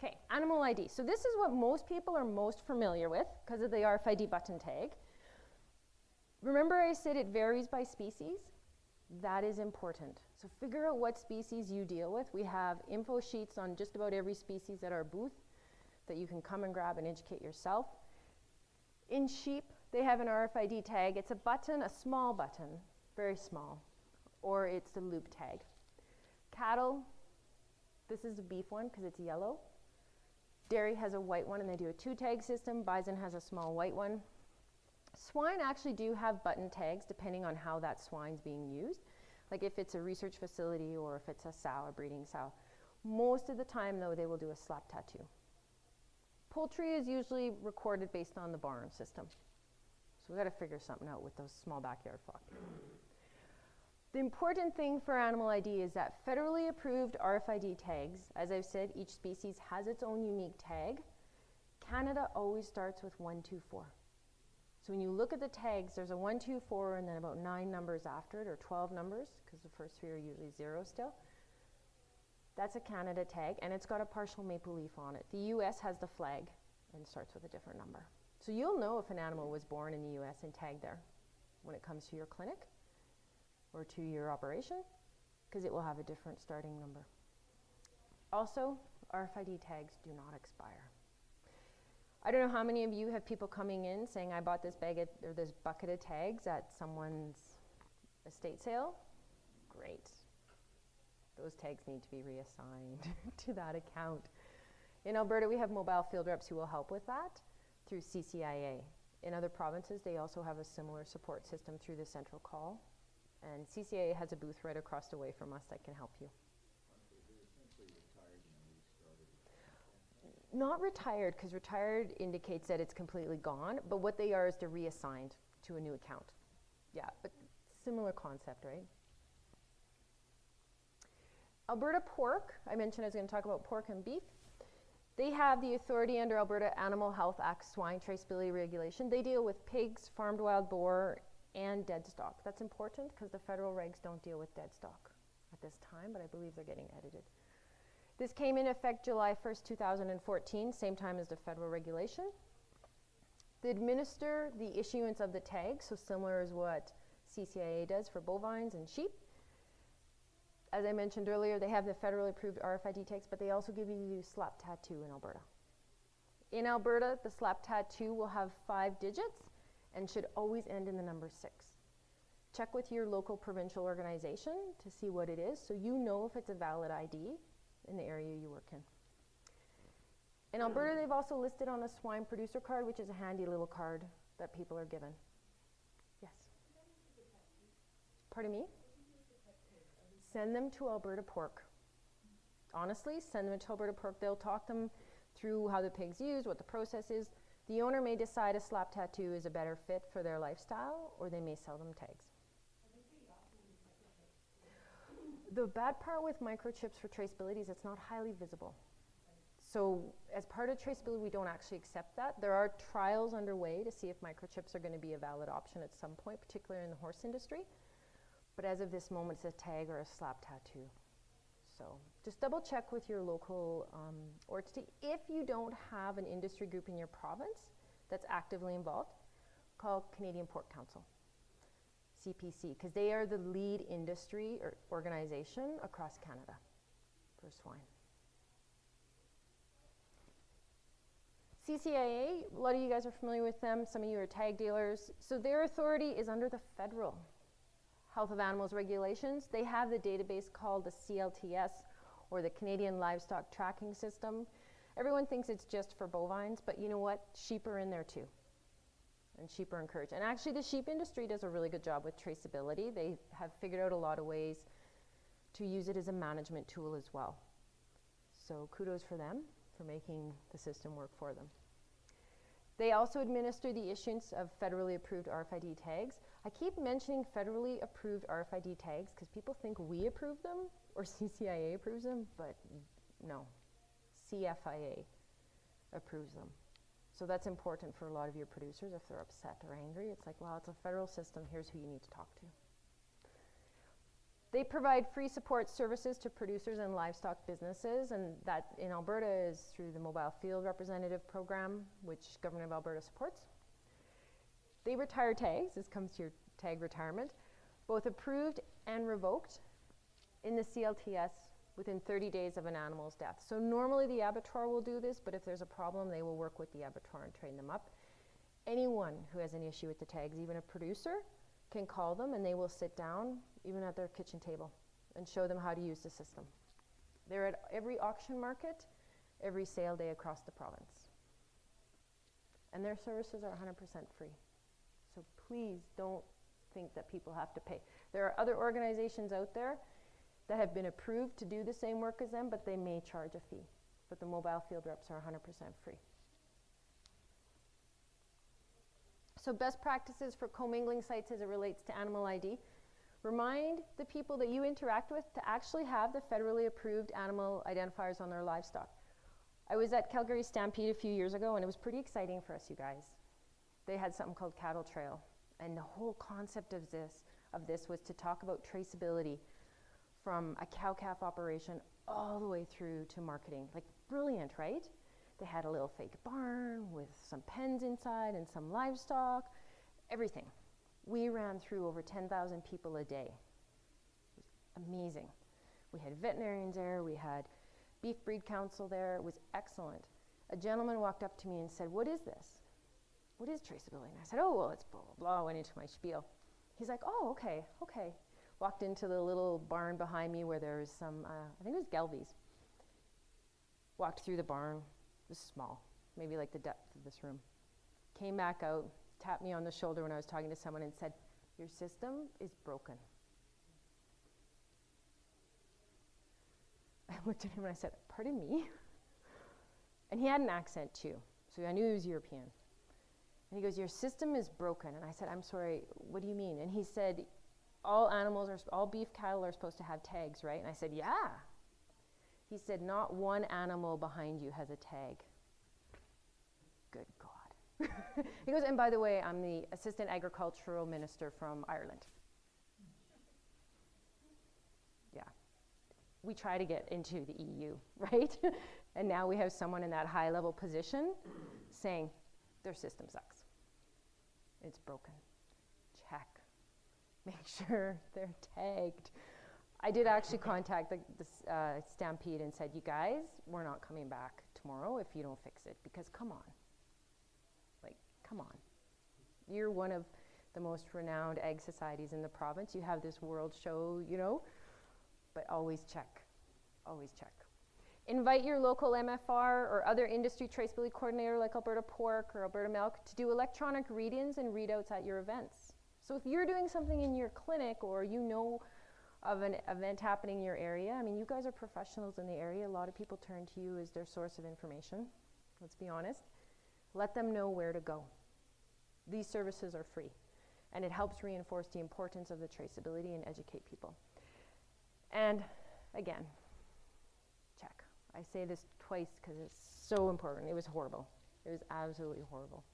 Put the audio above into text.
Okay, animal ID. So this is what most people are most familiar with because of the RFID button tag. Remember I said it varies by species? That is important. So figure out what species you deal with. We have info sheets on just about every species at our booth that you can come and grab and educate yourself. In sheep, they have an RFID tag. It's a button, a small button, very small, or it's the loop tag. Cattle, this is a beef one because it's yellow. Dairy has a white one and they do a 2-tag system. Bison has a small white one. Swine actually do have button tags depending on how that swine's being used. Like if it's a research facility or if it's a sow, a breeding sow. Most of the time though, they will do a slap tattoo. Poultry is usually recorded based on the barn system. So we've got to figure something out with those small backyard flock. The important thing for animal ID is that federally approved RFID tags, as I've said, each species has its own unique tag. Canada always starts with 124. So when you look at the tags, there's a 124 and then about 9 numbers after it, or 12 numbers, because the first 3 are usually 0 still. That's a Canada tag, and it's got a partial maple leaf on it. The US has the flag and starts with a different number. So you'll know if an animal was born in the US and tagged there when it comes to your clinic or to your operation, because it will have a different starting number. Also, RFID tags do not expire. I don't know how many of you have people coming in saying, I bought this bag or this bucket of tags at someone's estate sale. Great. Those tags need to be reassigned to that account. In Alberta, we have mobile field reps who will help with that through CCIA. In other provinces, they also have a similar support system through the central call. And CCIA has a booth right across the way from us that can help you. Not retired, because retired indicates that it's completely gone, but what they are is they're reassigned to a new account. Yeah, but similar concept, right? Alberta Pork, I mentioned I was going to talk about pork and beef. They have the authority under Alberta Animal Health Act swine traceability regulation. They deal with pigs, farmed wild boar, and dead stock. That's important because the federal regs don't deal with dead stock at this time, but I believe they're getting edited. This came in effect July 1st, 2014, same time as the federal regulation. They administer the issuance of the tag, so similar as what CCIA does for bovines and sheep. As I mentioned earlier, they have the federally approved RFID tags, but they also give you the slap tattoo in Alberta. In Alberta, the slap tattoo will have 5 digits and should always end in the number 6. Check with your local provincial organization to see what it is so you know if it's a valid ID in the area you work in. In Alberta, they've also listed on a swine producer card, which is a handy little card that people are given. Yes? Pardon me? Send them to Alberta Pork. Honestly, send them to Alberta Pork. They'll talk them through how the pig's used, what the process is. The owner may decide a slap tattoo is a better fit for their lifestyle, or they may sell them tags. The bad part with microchips for traceability is it's not highly visible. So as part of traceability, we don't actually accept that. There are trials underway to see if microchips are going to be a valid option at some point, particularly in the horse industry. But as of this moment, it's a tag or a slap tattoo. So just double check with your local entity. If you don't have an industry group in your province that's actively involved, call Canadian Pork Council, CPC, because they are the lead industry or organization across Canada for swine. CCIA, a lot of you guys are familiar with them. Some of you are tag dealers. So their authority is under the federal Health of Animals regulations. They have the database called the CLTS, or the Canadian Livestock Tracking System. Everyone thinks it's just for bovines, but you know what? Sheep are in there too. And sheep are encouraged. And actually the sheep industry does a really good job with traceability. They have figured out a lot of ways to use it as a management tool as well. So kudos for them for making the system work for them. They also administer the issuance of federally approved RFID tags. I keep mentioning federally approved RFID tags because people think we approve them or CCIA approves them, but no, CFIA approves them. So that's important for a lot of your producers if they're upset or angry. It's like, well, it's a federal system, here's who you need to talk to. They provide free support services to producers and livestock businesses, and that in Alberta is through the Mobile Field Representative Program, which Government of Alberta supports. They retire tags. This comes to your tag retirement, both approved and revoked in the CLTS within 30 days of an animal's death. So normally the abattoir will do this, but if there's a problem, they will work with the abattoir and train them up. Anyone who has an issue with the tags, even a producer, can call them and they will sit down, even at their kitchen table, and show them how to use the system. They're at every auction market, every sale day across the province. And their services are 100% free. So please don't think that people have to pay. There are other organizations out there that have been approved to do the same work as them, but they may charge a fee. But the mobile field reps are 100% free. So best practices for commingling sites as it relates to animal ID. Remind the people that you interact with to actually have the federally approved animal identifiers on their livestock. I was at Calgary Stampede a few years ago, and it was pretty exciting for us, you guys. They had something called Cattle Trail, and the whole concept of this was to talk about traceability from a cow-calf operation all the way through to marketing. Like, brilliant, right? They had a little fake barn with some pens inside and some livestock, everything. We ran through over 10,000 people a day. It was amazing. We had veterinarians there, we had Beef Breed Council there. It was excellent. A gentleman walked up to me and said, "What is this? What is traceability?" And I said, "Oh, well, it's blah, blah, blah." I went into my spiel. He's like, "Oh, okay. Walked into the little barn behind me where there was some, I think it was Gelbies. Walked through the barn. It was small, maybe like the depth of this room. Came back out, tapped me on the shoulder when I was talking to someone and said, "Your system is broken." I looked at him and I said, "Pardon me?" And he had an accent too, so I knew he was European. And he goes, "Your system is broken." And I said, "I'm sorry, what do you mean?" And he said, all beef cattle are supposed to have tags, right? And I said, "Yeah." He said, "Not one animal behind you has a tag." Good God. He goes, "And by the way, I'm the Assistant Agricultural Minister from Ireland." Yeah. We try to get into the EU, right? And now we have someone in that high-level position saying, their system sucks. It's broken. Check. Make sure they're tagged. I did actually contact the Stampede and said, "You guys, we're not coming back tomorrow if you don't fix it, because come on. Like, come on. You're one of the most renowned egg societies in the province. You have this world show, you know, but always check. Always check." Invite your local MFR or other industry traceability coordinator like Alberta Pork or Alberta Milk to do electronic read-ins and readouts at your events. So if you're doing something in your clinic or you know of an event happening in your area, I mean, you guys are professionals in the area. A lot of people turn to you as their source of information. Let's be honest. Let them know where to go. These services are free, and it helps reinforce the importance of the traceability and educate people. And again, check. I say this twice because it's so important. It was horrible. It was absolutely horrible.